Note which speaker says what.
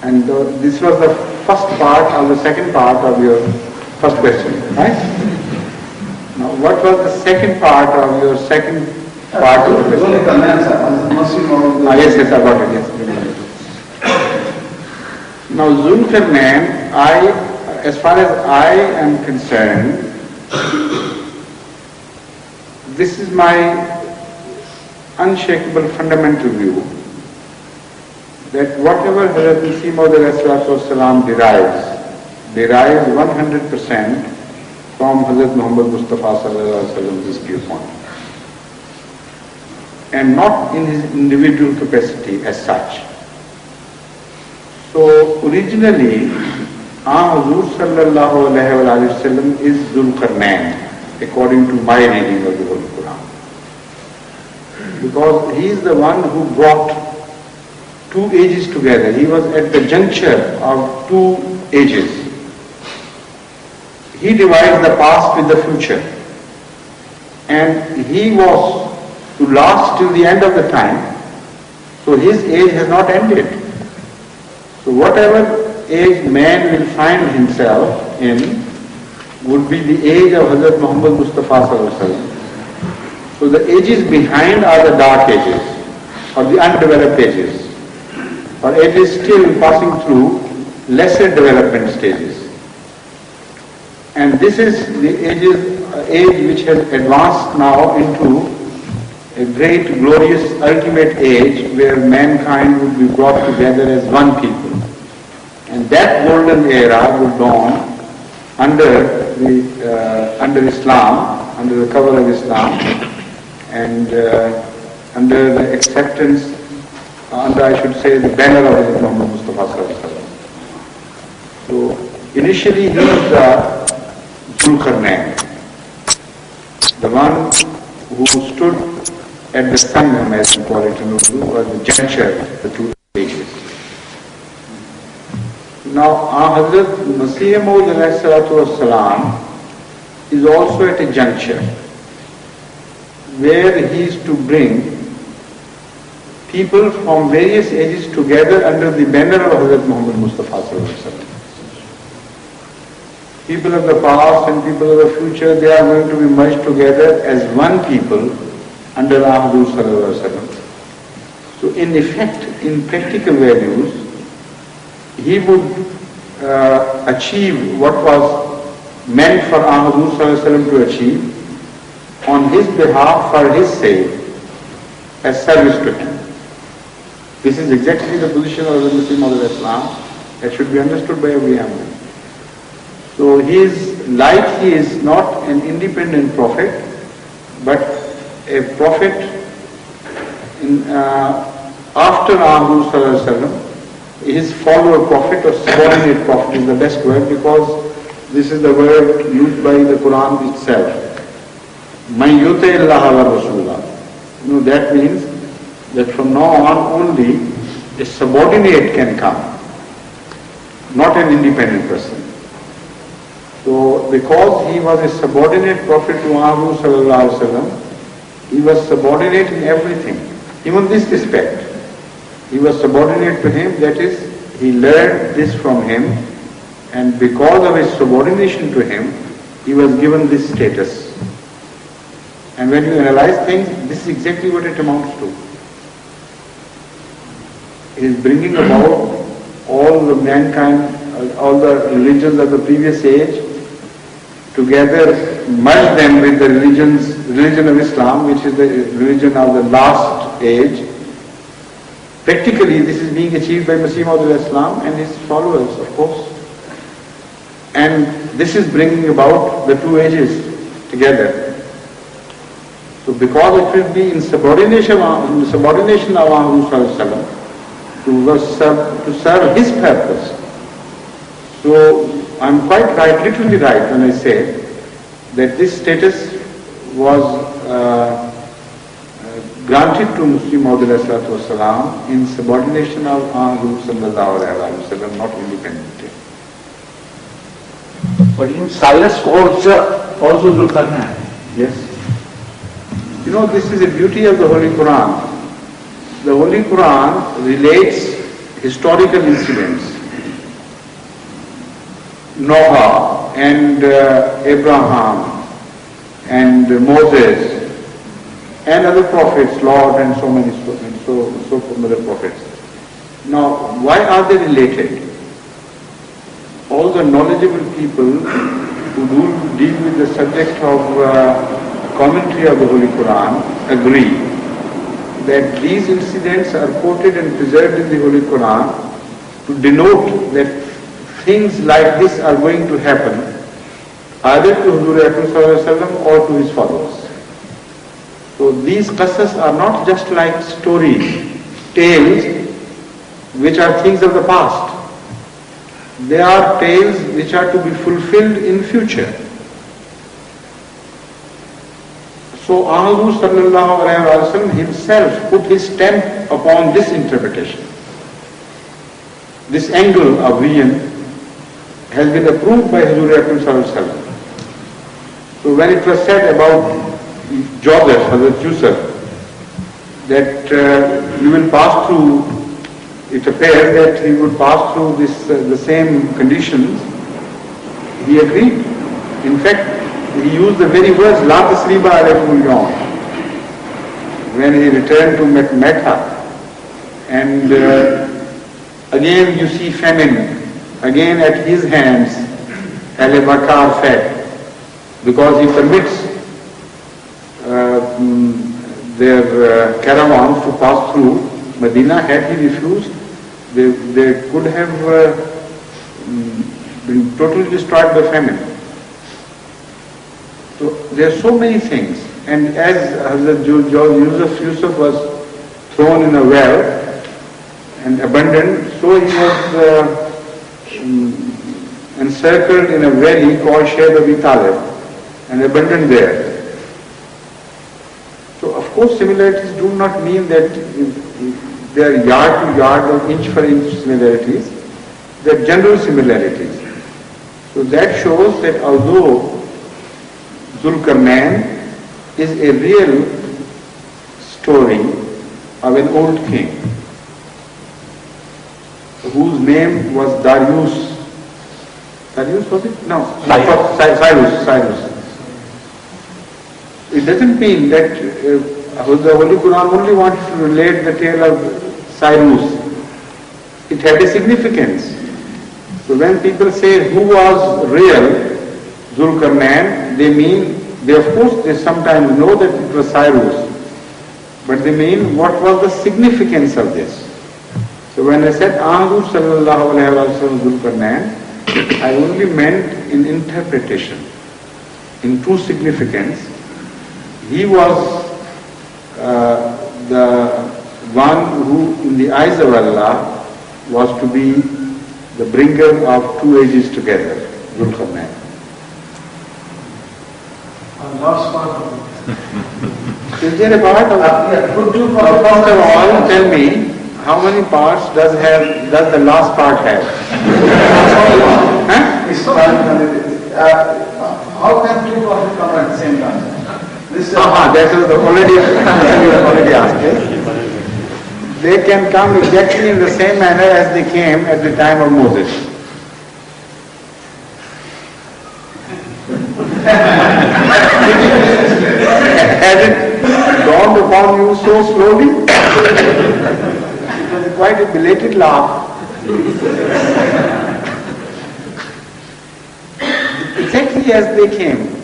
Speaker 1: And this was the first part or the second part of your first question, right? Now, what was the second part of your second part of the question? Yes, I got it, yes. Now, Zulqarnain, as far as I am concerned, this is my unshakable fundamental view that whatever Hazrat Masih Maud derives 100% from Hazrat Muhammad Mustafa sallallahu alaihi wasallam's viewpoint, and not in his individual capacity as such. So originally, Hazur sallallahu alaihi wasallam is Zulqarnain, according to my reading of the Holy Quran, because he is the one who brought two ages together. He was at the juncture of two ages. He divides the past with the future, and he was to last till the end of the time, so his age has not ended. So whatever age man will find himself in would be the age of Hazrat Muhammad Mustafa sallallahu alaihi wasallam. So the ages behind are the dark ages, or the undeveloped ages, or ages still passing through lesser development stages. And this is the age which has advanced now into a great, glorious, ultimate age where mankind would be brought together as one people. And that golden era would dawn under Islam, under the cover of Islam, and under the acceptance, under, I should say, the banner of Muhammad Mustafa sallallahu alaihi wasallam. So initially he was the Zulqarnain, the one who stood at the Sangam, as we call it in Urdu, or the juncture, the two ages. Now, Hazrat Masih Maud is also at a juncture where he is to bring people from various ages together under the banner of Hazrat Muhammad Mustafa sallallahu alaihi wasallam. People of the past and people of the future, they are going to be merged together as one people under Ahmadu sallallahu alaihi wasallam. So in effect, in practical values, he would achieve what was meant for Ahmadu sallallahu alaihi wasallam to achieve on his behalf, for his sake, as service to him. This is exactly the position of the Muslim of Islam that should be understood by every Ahmadi. So he is not an independent prophet, but a prophet after Ahmadu sallallahu alaihi wasallam. His follower prophet or subordinate prophet is the best word, because this is the word used by the Quran itself. Man yuti Allah wa Rasulah. That means that from now on only a subordinate can come, not an independent person. So because he was a subordinate prophet to Ahmadu sallallahu alaihi wasallam, he was subordinate in everything, even this respect. He was subordinate to him, that is, he learned this from him, and because of his subordination to him, he was given this status. And when you analyze things, this is exactly what it amounts to. He is bringing about all the mankind, all the religions of the previous age, together, merge them with the religion of Islam, which is the religion of the last age. Practically, this is being achieved by Masih Maud Islam and his followers, of course. And this is bringing about the two ages together. So because it will be in subordination of Muhammad to serve his purpose. So I'm quite right, literally right, when I say that this status was granted to Muslim Maud in subordination of Muhammad sallallahu alaihi wasallam, not independently.
Speaker 2: But in Cyrus also Zulqarnain.
Speaker 1: Yes. This is the beauty of the Holy Quran. The Holy Quran relates historical incidents, Noah and Abraham and Moses and other prophets, Lord and so many other prophets. Now, why are they related? All the knowledgeable people who deal with the subject of commentary of the Holy Quran agree that these incidents are quoted and preserved in the Holy Quran to denote that things like this are going to happen either to Huzur Akram Sallallahu Alaihi Wasallam or to his followers. So these qasas are not just like stories, tales, which are things of the past. They are tales which are to be fulfilled in future. So Huzur Sallallahu Alaihi Wasallam himself put his stamp upon this interpretation. This angle of vision has been approved by Huzur Akram Sallallahu Alaihi Wasallam. So when it was said about Joseph, Hazrat Yusuf, that you will pass through, it appeared that he would pass through the same conditions, he agreed. In fact, he used the very words, La tasriba alaykum al-yawm, when he returned to Mecca. And again you see famine, again at his hands, Al-Bakar fed, because he permits their caravans to pass through Medina. Had he refused, they could have been totally destroyed by famine. So there are so many things. And as Hazrat Yusuf was thrown in a well and abandoned, so he was encircled in a valley called Shaykh Abi Talib and abandoned there. So of course similarities do not mean that they are yard to yard or inch for inch similarities. They are general similarities. So that shows that although Zulqarnain is a real story of an old king whose name was Darius. Darius was it? No. Cyrus. It doesn't mean that the Holy Quran only wanted to relate the tale of Cyrus. It had a significance. So when people say who was real Zulqarnain, they of course sometimes know that it was Cyrus, but they mean what was the significance of this. So when I said Huzur Sallallahu Alaihi Wasallam Zulqarnain, I only meant in interpretation, in true significance. He was the one who in the eyes of Allah was to be the bringer of two ages together, Zulqarnain.
Speaker 2: Last part of it.
Speaker 1: Is there a part of it? First of all, tell me, how many parts does the last part have?
Speaker 2: How can two prophets come at the same time?
Speaker 1: That was already asked. They can come exactly in the same manner as they came at the time of Moses. Has it dawned upon you so slowly? It was quite a belated laugh. Exactly as they came.